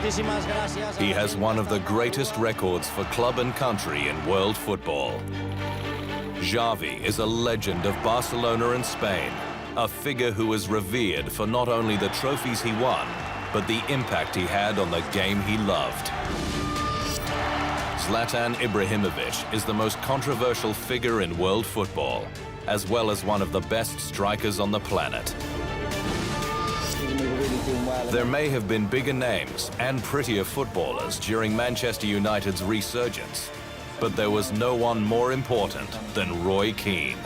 He has one of the greatest records for club and country in world football. Xavi is a legend of Barcelona and Spain, a figure who is revered for not only the trophies he won, but the impact he had on the game he loved. Zlatan Ibrahimović is the most controversial figure in world football, as well as one of the best strikers on the planet. There may have been bigger names and prettier footballers during Manchester United's resurgence, but there was no one more important than Roy Keane.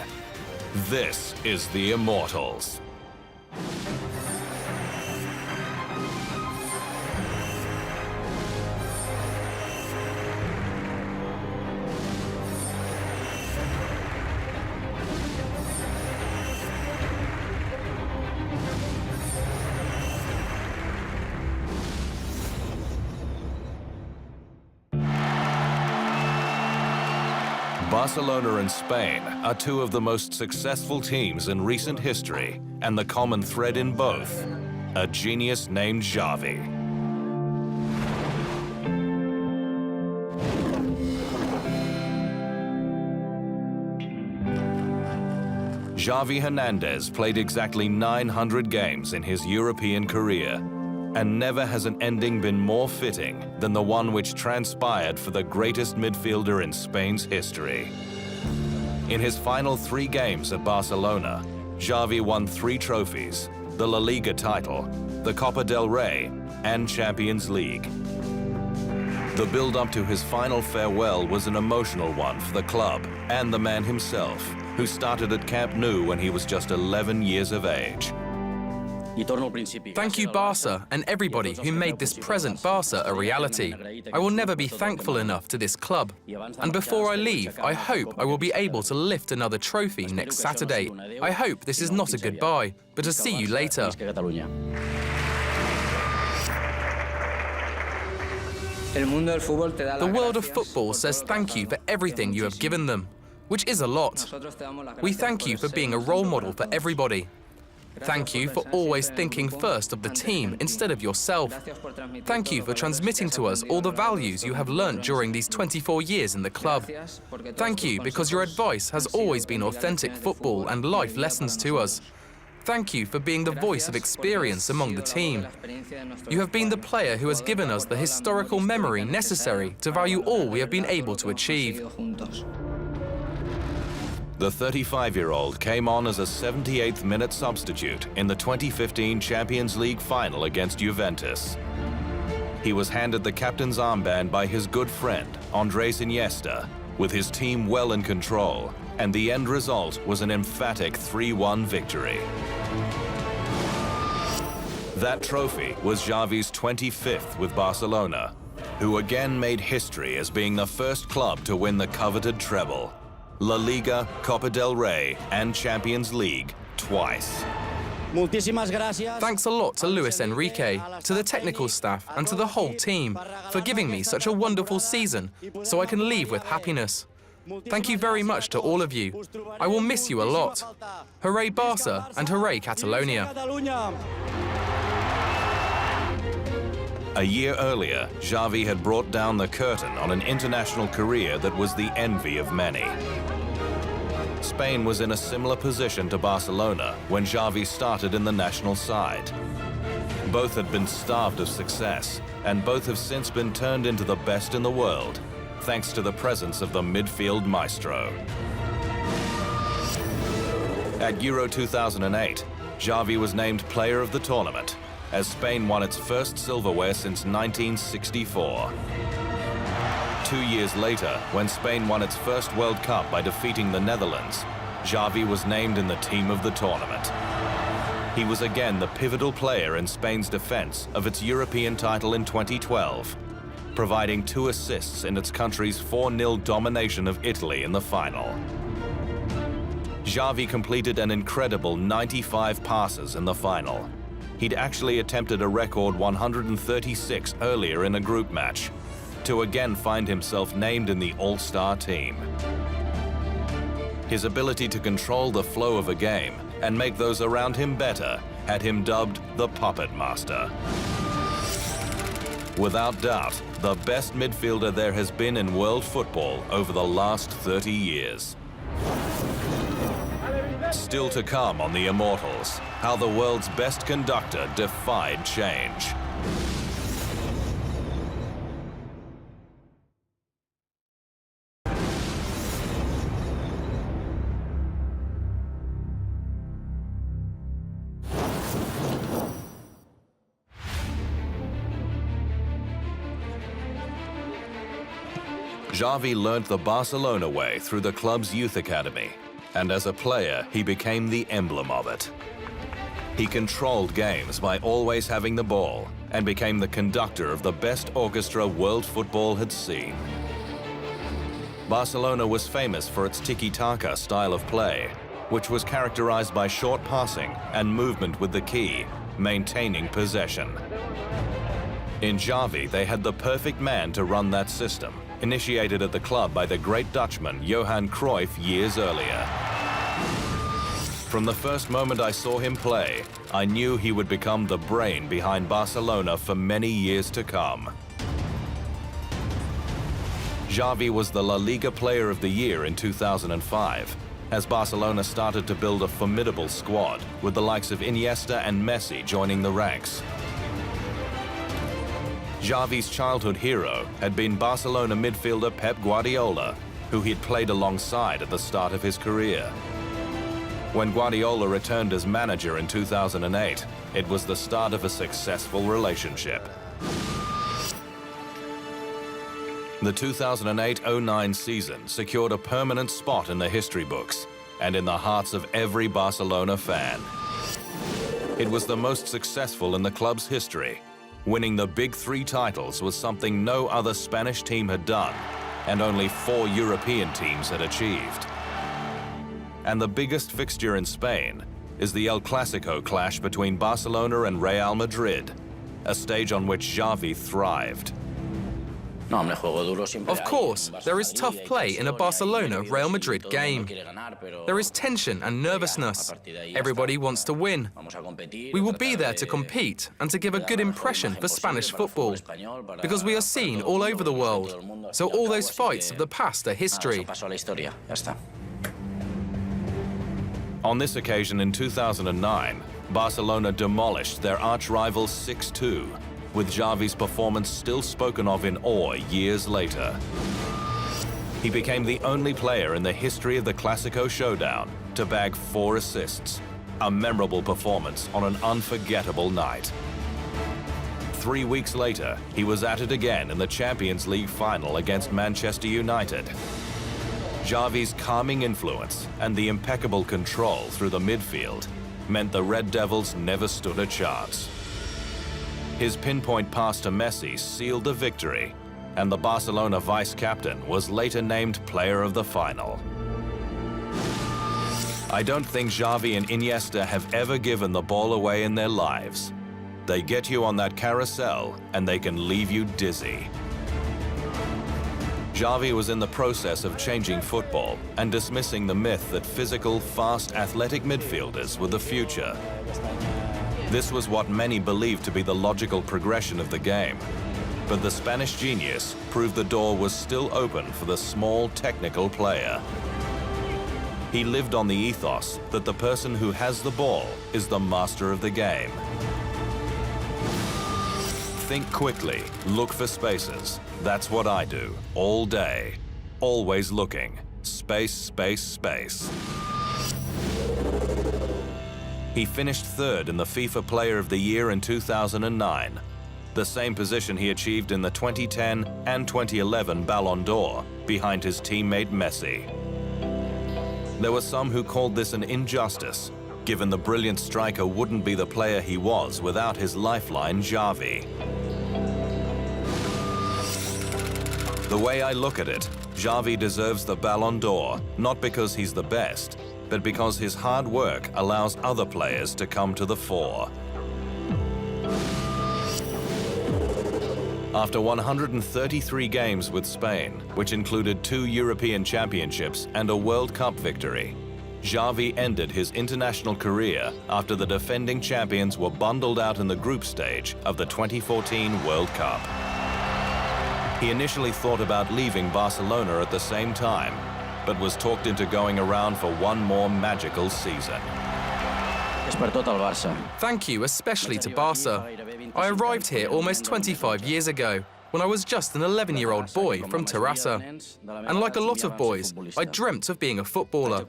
This is the Immortals. Barcelona and Spain are two of the most successful teams in recent history, and the common thread in both, a genius named Xavi. Xavi Hernandez played exactly 900 games in his European career, and never has an ending been more fitting than the one which transpired for the greatest midfielder in Spain's history. In his final 3 games at Barcelona, Xavi won 3 trophies: the La Liga title, the Copa del Rey, and Champions League. The build-up to his final farewell was an emotional one for the club and the man himself, who started at Camp Nou when he was just 11 years of age. Thank you, Barca, and everybody who made this present Barca a reality. I will never be thankful enough to this club. And before I leave, I hope I will be able to lift another trophy next Saturday. I hope this is not a goodbye, but to see you later. The world of football says thank you for everything you have given them, which is a lot. We thank you for being a role model for everybody. Thank you for always thinking first of the team instead of yourself. Thank you for transmitting to us all the values you have learnt during these 24 years in the club. Thank you because your advice has always been authentic football and life lessons to us. Thank you for being the voice of experience among the team. You have been the player who has given us the historical memory necessary to value all we have been able to achieve. The 35-year-old came on as a 78th minute substitute in the 2015 Champions League final against Juventus. He was handed the captain's armband by his good friend, Andres Iniesta, with his team well in control, and the end result was an emphatic 3-1 victory. That trophy was Xavi's 25th with Barcelona, who again made history as being the first club to win the coveted treble. La Liga, Copa del Rey, and Champions League twice. Thanks a lot to Luis Enrique, to the technical staff, and to the whole team for giving me such a wonderful season so I can leave with happiness. Thank you very much to all of you. I will miss you a lot. Hooray Barca and hooray Catalonia. A year earlier, Xavi had brought down the curtain on an international career that was the envy of many. Spain was in a similar position to Barcelona when Xavi started in the national side. Both had been starved of success, and both have since been turned into the best in the world, thanks to the presence of the midfield maestro. At Euro 2008, Xavi was named player of the tournament, as Spain won its first silverware since 1964. 2 years later, when Spain won its first World Cup by defeating the Netherlands, Xavi was named in the team of the tournament. He was again the pivotal player in Spain's defense of its European title in 2012, providing 2 assists in its country's 4-0 domination of Italy in the final. Xavi completed an incredible 95 passes in the final. He'd actually attempted a record 136 earlier in a group match, to again find himself named in the all-star team. His ability to control the flow of a game and make those around him better had him dubbed the Puppet Master. Without doubt, the best midfielder there has been in world football over the last 30 years. Still to come on the Immortals, how the world's best conductor defied change. Xavi learned the Barcelona way through the club's youth academy, and as a player, he became the emblem of it. He controlled games by always having the ball and became the conductor of the best orchestra world football had seen. Barcelona was famous for its tiki-taka style of play, which was characterized by short passing and movement with the key, maintaining possession. In Xavi, they had the perfect man to run that system, initiated at the club by the great Dutchman Johan Cruyff years earlier. From the first moment I saw him play, I knew he would become the brain behind Barcelona for many years to come. Xavi was the La Liga Player of the Year in 2005, as Barcelona started to build a formidable squad, with the likes of Iniesta and Messi joining the ranks. Xavi's childhood hero had been Barcelona midfielder Pep Guardiola, who he'd played alongside at the start of his career. When Guardiola returned as manager in 2008, it was the start of a successful relationship. The 2008-09 season secured a permanent spot in the history books and in the hearts of every Barcelona fan. It was the most successful in the club's history. Winning the big three titles was something no other Spanish team had done, and only 4 European teams had achieved. And the biggest fixture in Spain is the El Clasico clash between Barcelona and Real Madrid, a stage on which Xavi thrived. Of course, there is tough play in a Barcelona-Real Madrid game. There is tension and nervousness. Everybody wants to win. We will be there to compete and to give a good impression for Spanish football, because we are seen all over the world, so all those fights of the past are history. On this occasion in 2009, Barcelona demolished their arch-rivals 6-2, with Xavi's performance still spoken of in awe years later. He became the only player in the history of the Clasico showdown to bag 4 assists, a memorable performance on an unforgettable night. 3 weeks later, he was at it again in the Champions League final against Manchester United. Xavi's calming influence and the impeccable control through the midfield meant the Red Devils never stood a chance. His pinpoint pass to Messi sealed the victory, and the Barcelona vice-captain was later named player of the final. I don't think Xavi and Iniesta have ever given the ball away in their lives. They get you on that carousel, and they can leave you dizzy. Xavi was in the process of changing football and dismissing the myth that physical, fast, athletic midfielders were the future. This was what many believed to be the logical progression of the game. But the Spanish genius proved the door was still open for the small, technical player. He lived on the ethos that the person who has the ball is the master of the game. Think quickly, look for spaces. That's what I do, all day. Always looking. Space, space, space. He finished 3rd in the FIFA Player of the Year in 2009, the same position he achieved in the 2010 and 2011 Ballon d'Or, behind his teammate Messi. There were some who called this an injustice, given the brilliant striker wouldn't be the player he was without his lifeline Xavi. The way I look at it, Xavi deserves the Ballon d'Or, not because he's the best, but because his hard work allows other players to come to the fore. After 133 games with Spain, which included 2 European championships and a World Cup victory, Xavi ended his international career after the defending champions were bundled out in the group stage of the 2014 World Cup. He initially thought about leaving Barcelona at the same time, but was talked into going around for one more magical season. Thank you especially to Barca. I arrived here almost 25 years ago, when I was just an 11-year-old boy from Terrassa. And like a lot of boys, I dreamt of being a footballer.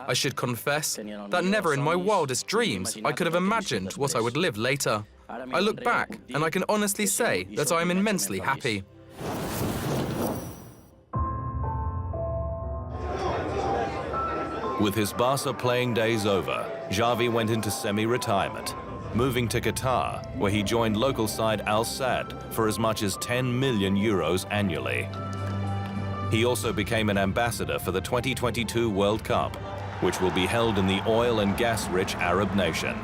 I should confess that never in my wildest dreams I could have imagined what I would live later. I look back and I can honestly say that I am immensely happy. With his Barca playing days over, Xavi went into semi-retirement, moving to Qatar, where he joined local side Al Sadd for as much as 10 million euros annually. He also became an ambassador for the 2022 World Cup, which will be held in the oil and gas-rich Arab nation.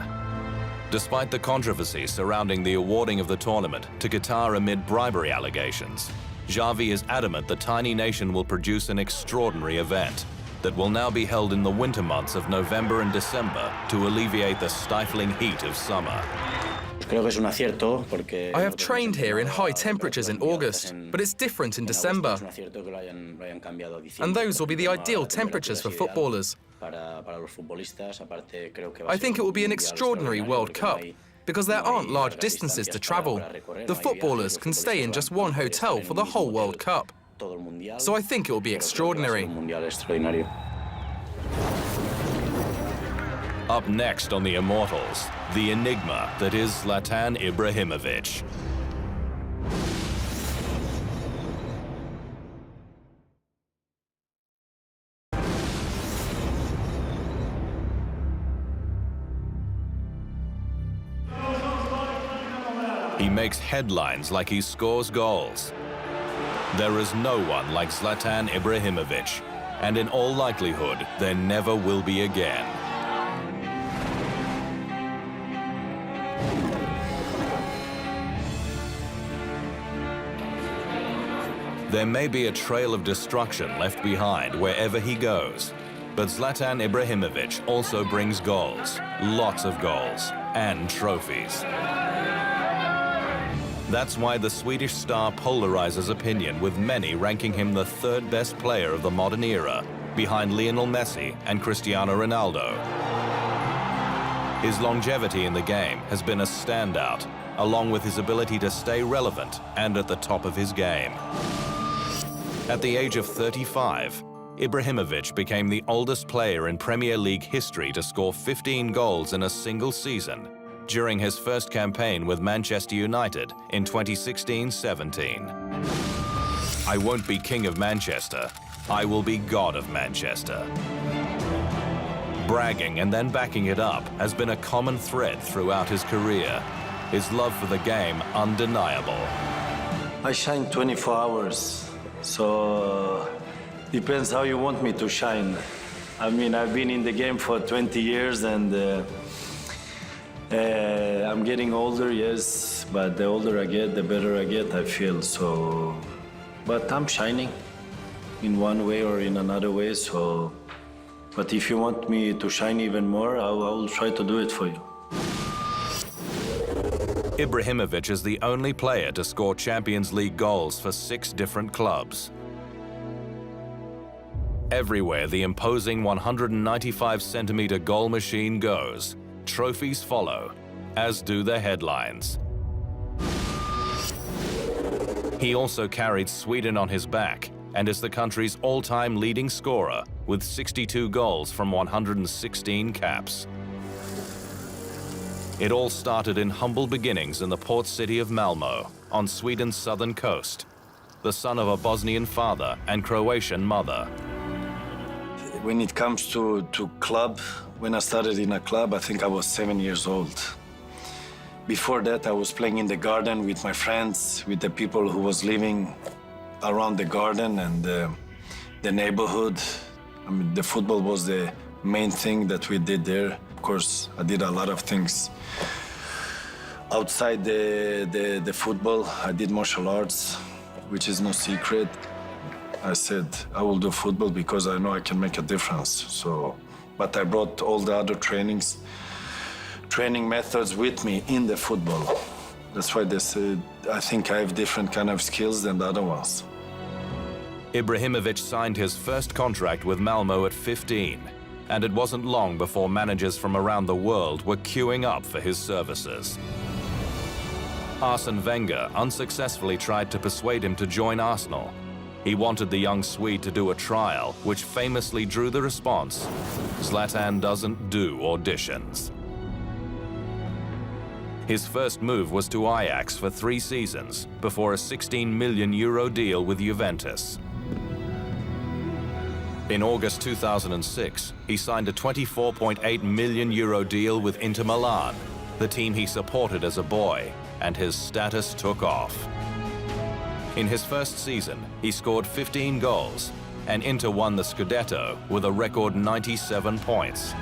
Despite the controversy surrounding the awarding of the tournament to Qatar amid bribery allegations, Xavi is adamant the tiny nation will produce an extraordinary event that will now be held in the winter months of November and December to alleviate the stifling heat of summer. I have trained here in high temperatures in August, but it's different in December. And those will be the ideal temperatures for footballers. I think it will be an extraordinary World Cup, because there aren't large distances to travel. The footballers can stay in just one hotel for the whole World Cup. So I think it will be extraordinary. Up next on the Immortals, the enigma that is Zlatan Ibrahimović. He makes headlines like he scores goals. There is no one like Zlatan Ibrahimović, and in all likelihood, there never will be again. There may be a trail of destruction left behind wherever he goes, but Zlatan Ibrahimović also brings goals, lots of goals, and trophies. That's why the Swedish star polarizes opinion, with many ranking him the third best player of the modern era, behind Lionel Messi and Cristiano Ronaldo. His longevity in the game has been a standout, along with his ability to stay relevant and at the top of his game. At the age of 35, Ibrahimović became the oldest player in Premier League history to score 15 goals in a single season, during his first campaign with Manchester United in 2016-17. I won't be king of Manchester, I will be god of Manchester. Bragging and then backing it up has been a common thread throughout his career. His love for the game undeniable. I shine 24 hours, so depends how you want me to shine. I mean, I've been in the game for 20 years and I'm getting older, yes, but the older I get, the better I get, I feel. So, but I'm shining in one way or in another way, so. But if you want me to shine even more, I will try to do it for you. Ibrahimović is the only player to score Champions League goals for 6 different clubs. Everywhere the imposing 195-centimeter goal machine goes, trophies follow, as do the headlines. He also carried Sweden on his back and is the country's all-time leading scorer with 62 goals from 116 caps. It all started in humble beginnings in the port city of Malmö, on Sweden's southern coast, the son of a Bosnian father and Croatian mother. When it comes to club, when I started in a club, I think I was 7 years old. Before that, I was playing in the garden with my friends, with the people who was living around the garden and the neighborhood. I mean, the football was the main thing that we did there. Of course, I did a lot of things outside the football. I did martial arts, which is no secret. I said, I will do football because I know I can make a difference. So, but I brought all the other training methods with me in the football. That's why they say I think I have different kind of skills than the other ones. Ibrahimović signed his first contract with Malmo at 15, and it wasn't long before managers from around the world were queuing up for his services. Arsene Wenger unsuccessfully tried to persuade him to join Arsenal. He wanted the young Swede to do a trial, which famously drew the response, "Zlatan doesn't do auditions." His first move was to Ajax for 3 seasons, before a €16 million deal with Juventus. In August 2006, he signed a €24.8 million deal with Inter Milan, the team he supported as a boy, and his status took off. In his first season, he scored 15 goals, and Inter won the Scudetto with a record 97 points.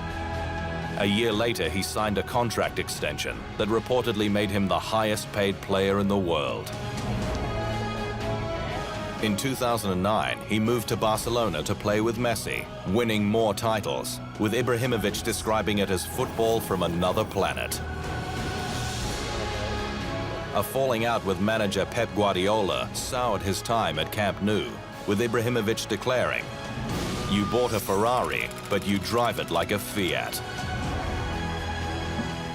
A year later, he signed a contract extension that reportedly made him the highest-paid player in the world. In 2009, he moved to Barcelona to play with Messi, winning more titles, with Ibrahimović describing it as football from another planet. A falling out with manager Pep Guardiola soured his time at Camp Nou, with Ibrahimović declaring, "You bought a Ferrari, but you drive it like a Fiat."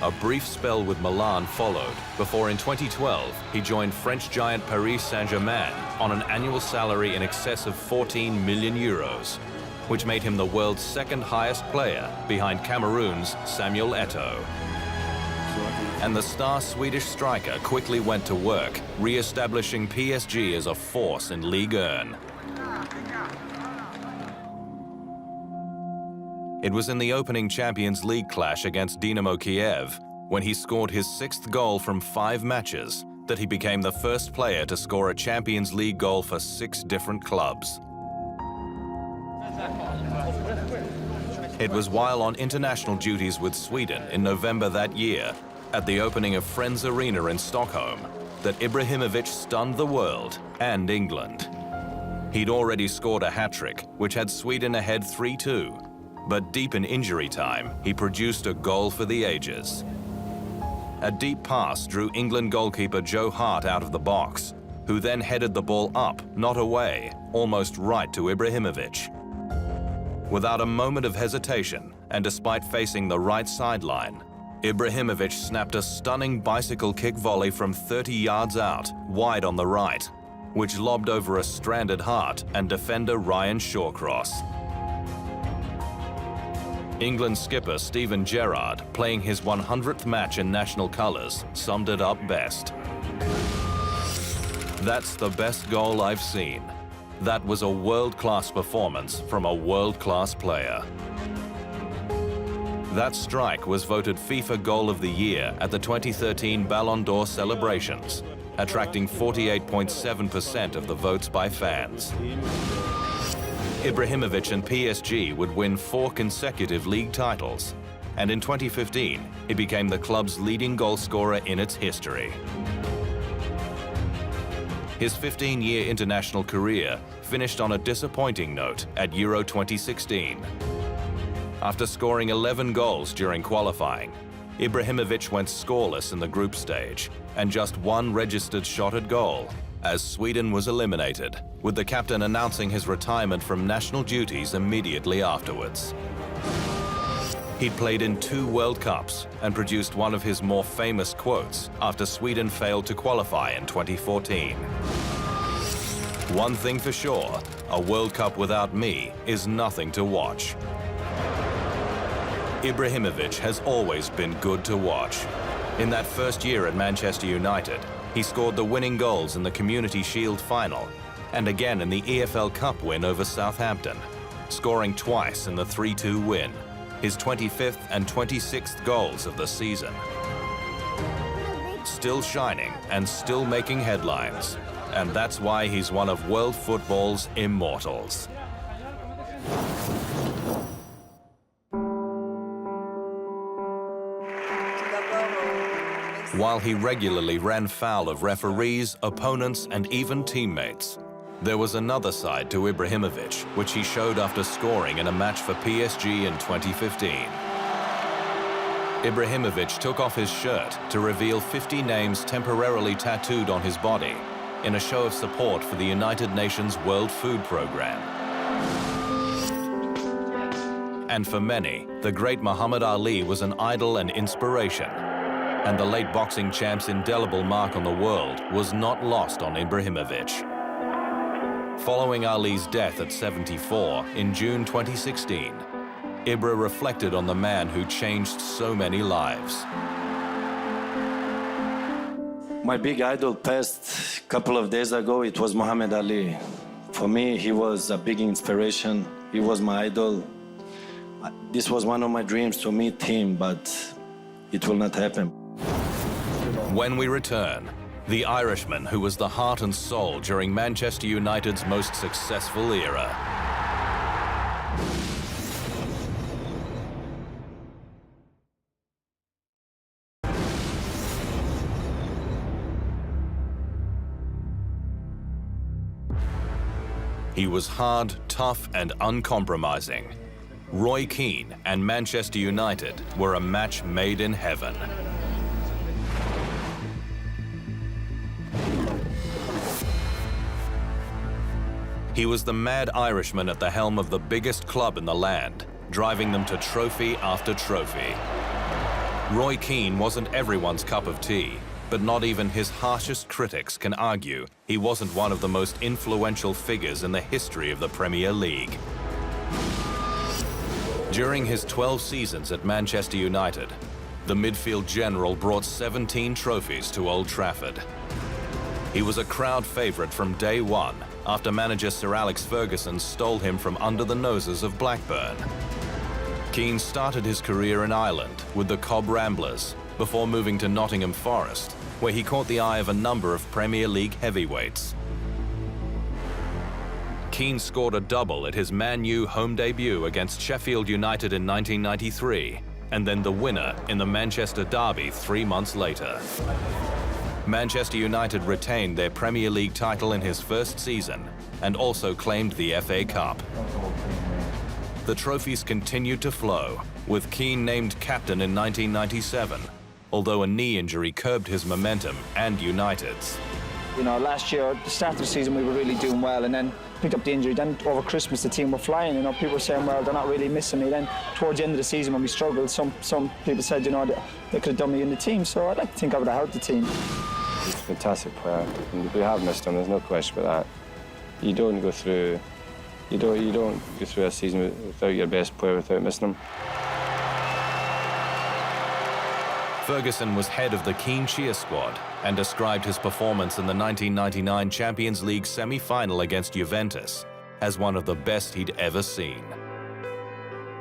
A brief spell with Milan followed, before in 2012 he joined French giant Paris Saint-Germain on an annual salary in excess of €14 million, which made him the world's second highest player behind Cameroon's Samuel Eto'o. And the star Swedish striker quickly went to work, re-establishing PSG as a force in Ligue 1. It was in the opening Champions League clash against Dynamo Kiev, when he scored his 6th goal from 5 matches, that he became the first player to score a Champions League goal for 6 different clubs. It was while on international duties with Sweden in November that year, at the opening of Friends Arena in Stockholm, that Ibrahimović stunned the world and England. He'd already scored a hat-trick, which had Sweden ahead 3-2, but deep in injury time, he produced a goal for the ages. A deep pass drew England goalkeeper Joe Hart out of the box, who then headed the ball up, not away, almost right to Ibrahimović. Without a moment of hesitation, and despite facing the right sideline, Ibrahimović snapped a stunning bicycle kick volley from 30 yards out, wide on the right, which lobbed over a stranded Hart and defender Ryan Shawcross. England skipper Steven Gerrard, playing his 100th match in national colours, summed it up best. "That's the best goal I've seen. That was a world-class performance from a world-class player." That strike was voted FIFA Goal of the Year at the 2013 Ballon d'Or celebrations, attracting 48.7% of the votes by fans. Ibrahimović and PSG would win 4 consecutive league titles, and in 2015, he became the club's leading goalscorer in its history. His 15-year international career finished on a disappointing note at Euro 2016. After scoring 11 goals during qualifying, Ibrahimović went scoreless in the group stage and just 1 registered shot at goal, as Sweden was eliminated, with the captain announcing his retirement from national duties immediately afterwards. He'd played in 2 World Cups and produced one of his more famous quotes after Sweden failed to qualify in 2014. "One thing for sure, a World Cup without me is nothing to watch." Ibrahimović has always been good to watch. In that first year at Manchester United, he scored the winning goals in the Community Shield final and again in the EFL Cup win over Southampton, scoring twice in the 3-2 win, his 25th and 26th goals of the season. Still shining and still making headlines, and that's why he's one of world football's immortals. While he regularly ran foul of referees, opponents, and even teammates, there was another side to Ibrahimović, which he showed after scoring in a match for PSG in 2015. Ibrahimović took off his shirt to reveal 50 names temporarily tattooed on his body in a show of support for the United Nations World Food Programme. And for many, the great Muhammad Ali was an idol and inspiration. And the late boxing champ's indelible mark on the world was not lost on Ibrahimović. Following Ali's death at 74 in June 2016, Ibra reflected on the man who changed so many lives. My big idol passed a couple of days ago. It was Muhammad Ali. For me, he was a big inspiration. He was my idol. This was one of my dreams to meet him, but it will not happen. When we return, the Irishman who was the heart and soul during Manchester United's most successful era. He was hard, tough, and uncompromising. Roy Keane and Manchester United were a match made in heaven. He was the mad Irishman at the helm of the biggest club in the land, driving them to trophy after trophy. Roy Keane wasn't everyone's cup of tea, but not even his harshest critics can argue he wasn't one of the most influential figures in the history of the Premier League. During his 12 seasons at Manchester United, the midfield general brought 17 trophies to Old Trafford. He was a crowd favourite from day one, after manager Sir Alex Ferguson stole him from under the noses of Blackburn. Keane started his career in Ireland with the Cobb Ramblers, before moving to Nottingham Forest, where he caught the eye of a number of Premier League heavyweights. Keane scored a double at his Man U home debut against Sheffield United in 1993, and then the winner in the Manchester Derby 3 months later. Manchester United retained their Premier League title in his first season and also claimed the FA Cup. The trophies continued to flow, with Keane named captain in 1997, although a knee injury curbed his momentum and United's. You know, last year, at the start of the season, we were really doing well, and then picked up the injury. Then over Christmas, the team were flying. You know, people were saying, well, they're not really missing me. Then towards the end of the season, when we struggled, some people said, you know, they could have done me in the team. So I'd like to think I would have helped the team. He's a fantastic player, and we have missed him. There's no question about that. You don't go through a season without your best player, without missing him. Ferguson was head of the Keane cheer squad and described his performance in the 1999 Champions League semi-final against Juventus as one of the best he'd ever seen.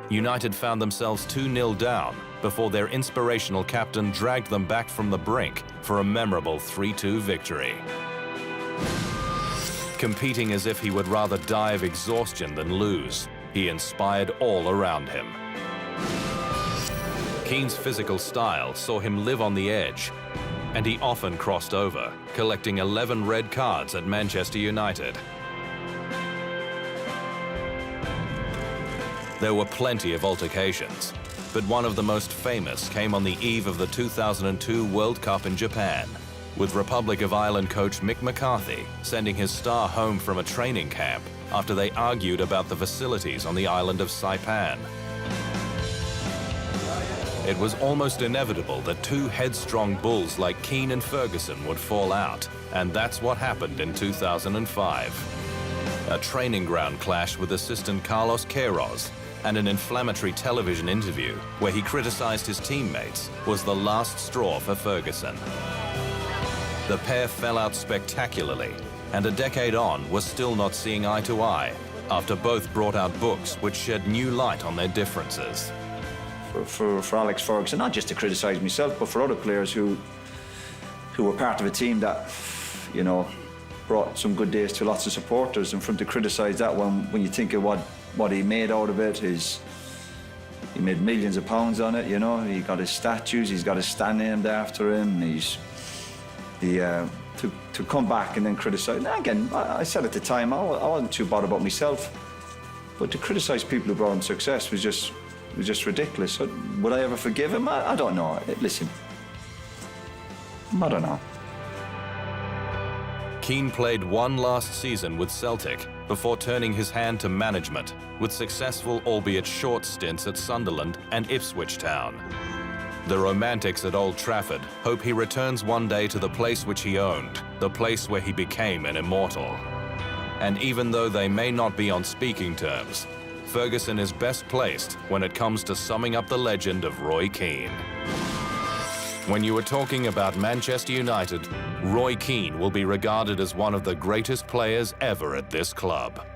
United found themselves 2-0 down before their inspirational captain dragged them back from the brink for a memorable 3-2 victory. Competing as if he would rather die of exhaustion than lose, he inspired all around him. Keane's physical style saw him live on the edge, and he often crossed over, collecting 11 red cards at Manchester United. There were plenty of altercations, but one of the most famous came on the eve of the 2002 World Cup in Japan, with Republic of Ireland coach Mick McCarthy sending his star home from a training camp after they argued about the facilities on the island of Saipan. It was almost inevitable that two headstrong bulls like Keane and Ferguson would fall out, and that's what happened in 2005. A training ground clash with assistant Carlos Queiroz and an inflammatory television interview where he criticized his teammates was the last straw for Ferguson. The pair fell out spectacularly, and a decade on was still not seeing eye to eye after both brought out books which shed new light on their differences. For Alex Ferguson, not just to criticise myself, but for other players who were part of a team that, you know, brought some good days to lots of supporters, and for him to criticise that when you think of what he made out of it, he made millions of pounds on it, you know. He got his statues, he's got his stand named after him. To come back and then criticise. Now again, I said at the time I wasn't too bothered about myself, but to criticise people who brought him success was just It was just ridiculous. So, would I ever forgive him? I don't know. Listen, I don't know. Keane played one last season with Celtic before turning his hand to management, with successful albeit short stints at Sunderland and Ipswich Town. The romantics at Old Trafford hope he returns one day to the place which he owned, the place where he became an immortal. And even though they may not be on speaking terms, Ferguson is best placed when it comes to summing up the legend of Roy Keane. When you are talking about Manchester United, Roy Keane will be regarded as one of the greatest players ever at this club.